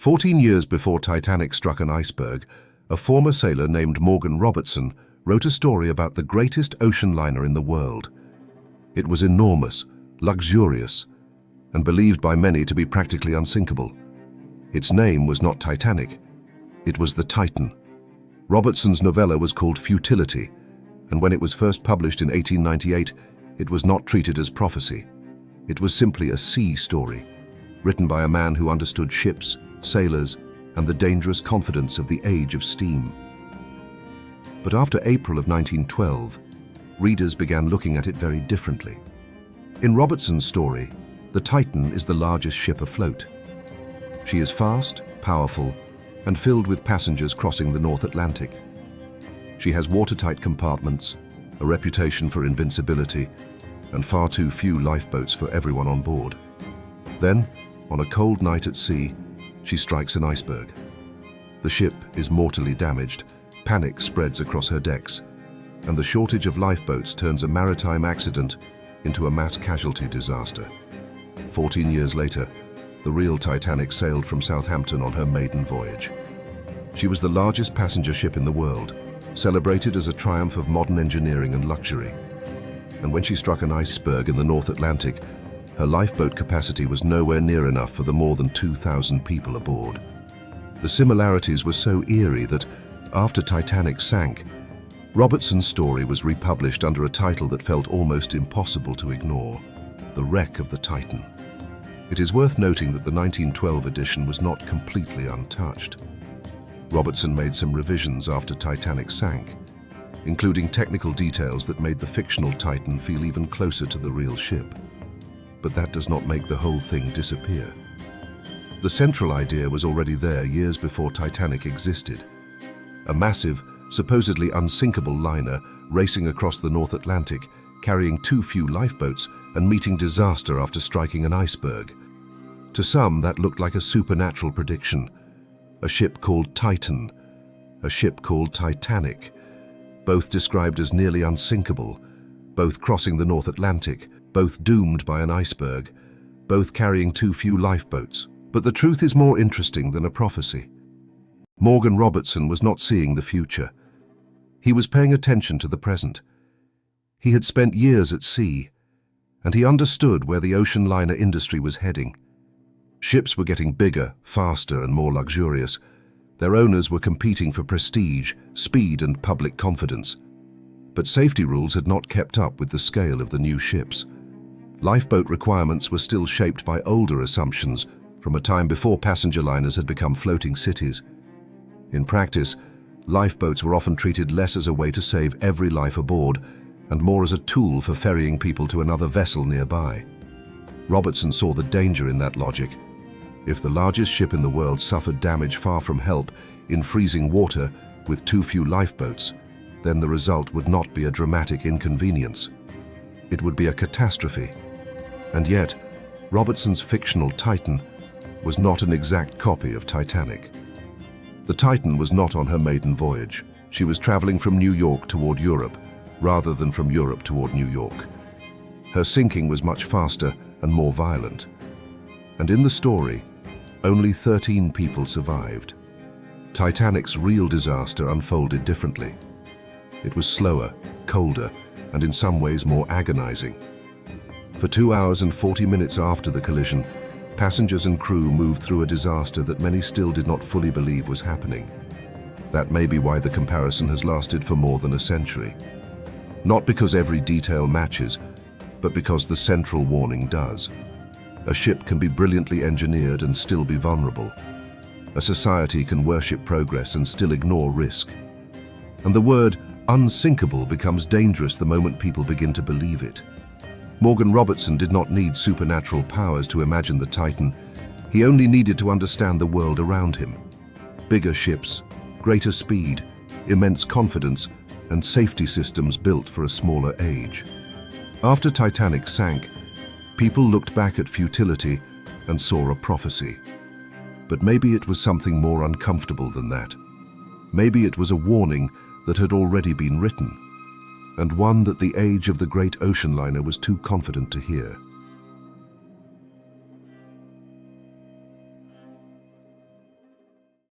14 years before Titanic struck an iceberg, a former sailor named Morgan Robertson wrote a story about the greatest ocean liner in the world. It was enormous, luxurious, and believed by many to be practically unsinkable. Its name was not Titanic, it was the Titan. Robertson's novella was called Futility, and when it was first published in 1898, it was not treated as prophecy. It was simply a sea story, written by a man who understood ships, sailors, and the dangerous confidence of the age of steam. But after April of 1912, readers began looking at it very differently. In Robertson's story, the Titan is the largest ship afloat. She is fast, powerful, and filled with passengers crossing the North Atlantic. She has watertight compartments, a reputation for invincibility, and far too few lifeboats for everyone on board. Then, on a cold night at sea, she strikes an iceberg. The ship is mortally damaged, panic spreads across her decks, and the shortage of lifeboats turns a maritime accident into a mass casualty disaster. 14 years later, the real Titanic sailed from Southampton on her maiden voyage. She was the largest passenger ship in the world, celebrated as a triumph of modern engineering and luxury. And when she struck an iceberg in the North Atlantic, her lifeboat capacity was nowhere near enough for the more than 2,000 people aboard. The similarities were so eerie that, after Titanic sank, Robertson's story was republished under a title that felt almost impossible to ignore: The Wreck of the Titan. It is worth noting that the 1912 edition was not completely untouched. Robertson made some revisions after Titanic sank, including technical details that made the fictional Titan feel even closer to the real ship. But that does not make the whole thing disappear. The central idea was already there years before Titanic existed. A massive, supposedly unsinkable liner racing across the North Atlantic, carrying too few lifeboats and meeting disaster after striking an iceberg. To some, that looked like a supernatural prediction. A ship called Titan, a ship called Titanic, both described as nearly unsinkable, both crossing the North Atlantic, both doomed by an iceberg, both carrying too few lifeboats. But the truth is more interesting than a prophecy. Morgan Robertson was not seeing the future. He was paying attention to the present. He had spent years at sea, and he understood where the ocean liner industry was heading. Ships were getting bigger, faster, and more luxurious. Their owners were competing for prestige, speed, and public confidence. But safety rules had not kept up with the scale of the new ships. Lifeboat requirements were still shaped by older assumptions from a time before passenger liners had become floating cities. In practice, lifeboats were often treated less as a way to save every life aboard and more as a tool for ferrying people to another vessel nearby. Robertson saw the danger in that logic. If the largest ship in the world suffered damage far from help in freezing water with too few lifeboats, then the result would not be a dramatic inconvenience. It would be a catastrophe. And yet, Robertson's fictional Titan was not an exact copy of Titanic. The Titan was not on her maiden voyage. She was traveling from New York toward Europe, rather than from Europe toward New York. Her sinking was much faster and more violent. And in the story, only 13 people survived. Titanic's real disaster unfolded differently. It was slower, colder, and in some ways more agonizing. For 2 hours and 40 minutes after the collision, passengers and crew moved through a disaster that many still did not fully believe was happening. That may be why the comparison has lasted for more than a century. Not because every detail matches, but because the central warning does. A ship can be brilliantly engineered and still be vulnerable. A society can worship progress and still ignore risk. And the word unsinkable becomes dangerous the moment people begin to believe it. Morgan Robertson did not need supernatural powers to imagine the Titan. He only needed to understand the world around him. Bigger ships, greater speed, immense confidence, and safety systems built for a smaller age. After Titanic sank, people looked back at Futility and saw a prophecy. But maybe it was something more uncomfortable than that. Maybe it was a warning that had already been written, and one that the age of the great ocean liner was too confident to hear.